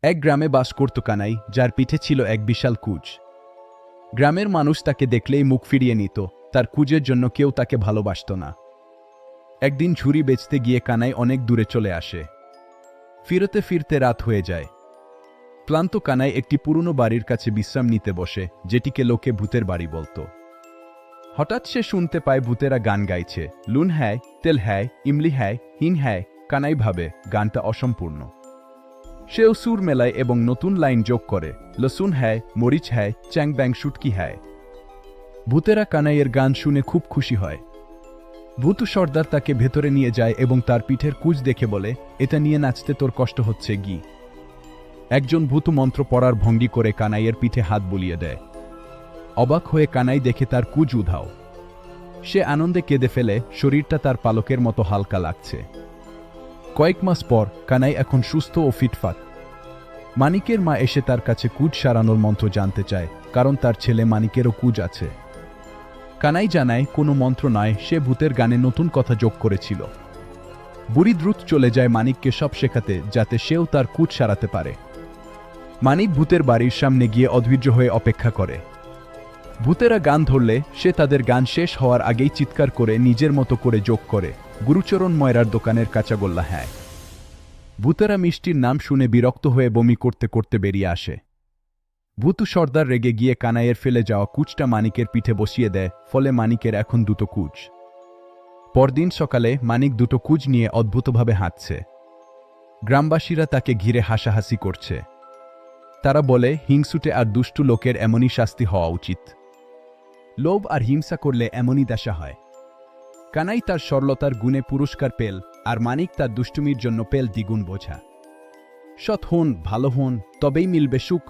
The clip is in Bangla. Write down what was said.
এক গ্রামে বাস করত কানাই, যার পিঠে ছিল এক বিশাল কুঁজ। গ্রামের মানুষ তাকে দেখলেই মুখ ফিরিয়ে নিত, তার কুঁজের জন্য কেউ তাকে ভালোবাসত না। একদিন ঝুড়ি বেচতে গিয়ে কানাই অনেক দূরে চলে আসে। ফিরতে ফিরতে রাত হয়ে যায়। ক্লান্ত কানাই একটি পুরনো বাড়ির কাছে বিশ্রাম নিতে বসে, যেটিকে লোকে ভূতের বাড়ি বলত। হঠাৎ সে শুনতে পায় ভূতেরা গান গাইছে, লুন হ্যায়, তেল হ্যায়, ইমলি হ্যায়, হিন হ্যায়। কানাই ভাবে গানটা অসম্পূর্ণ। সেও সুর মেলায় এবং নতুন লাইন যোগ করে, লসুন হ্যায়, মরিচ হ্যায়, চ্যাং ব্যাং শুটকি হ্যায়। ভূতেরা কানাইয়ের গান শুনে খুব খুশি হয়। ভূতু সর্দার তাকে ভেতরে নিয়ে যায় এবং তার পিঠের কুঁজ দেখে বলে, এটা নিয়ে নাচতে তোর কষ্ট হচ্ছে গি। একজন ভূতু মন্ত্র পড়ার ভঙ্গি করে কানাইয়ের পিঠে হাত বুলিয়ে দেয়। অবাক হয়ে কানাই দেখে তার কুঁজ উধাও। সে আনন্দে কেঁদে ফেলে, শরীরটা তার পালকের মতো হালকা লাগছে। কয়েক মাস পর কানাই এখন সুস্থ ও ফিটফাট। মানিকের মা এসে তার কাছে কুঁজ সারানোর মন্ত্র জানতে চায়, কারণ তার ছেলে মানিকেরও কুঁজ আছে। কানাই জানায় কোনো মন্ত্র নয়, সে ভূতের গানে নতুন কথা যোগ করেছিল। বুড়ি দ্রুত চলে যায় মানিককে সব শেখাতে, যাতে সেও তার কুঁজ সারাতে পারে। মানিক ভূতের বাড়ির সামনে গিয়ে অধৈর্য হয়ে অপেক্ষা করে। ভূতেরা গান ধরলে সে তাদের গান শেষ হওয়ার আগেই চিৎকার করে নিজের মতো করে যোগ করে, গুরুচরণ ময়রার দোকানের কাঁচাগোল্লা হ্যায়। ভূতেরা মিষ্টির নাম শুনে বিরক্ত হয়ে বমি করতে করতে বেরিয়ে আসে। ভূতু সর্দার রেগে গিয়ে কানাইয়ের ফেলে যাওয়া কুঁজটা মানিকের পিঠে বসিয়ে দেয়, ফলে মানিকের এখন দুটো কুঁজ। পরদিন সকালে মানিক দুটো কুঁজ নিয়ে অদ্ভুতভাবে হাঁটছে। গ্রামবাসীরা তাকে ঘিরে হাসাহাসি করছে। তারা বলে, হিংসুটে আর দুষ্টু লোকের এমনই শাস্তি হওয়া উচিত। লোভ আর হিংসা করলে এমনই দশা হয়। কানাই তার সরলতার গুণে পুরস্কার পেল, আর মানিক তার দুষ্টুমির জন্য পেল দ্বিগুণ বোঝা। সৎ হন, ভালো হন, তবেই মিলবে সুখ।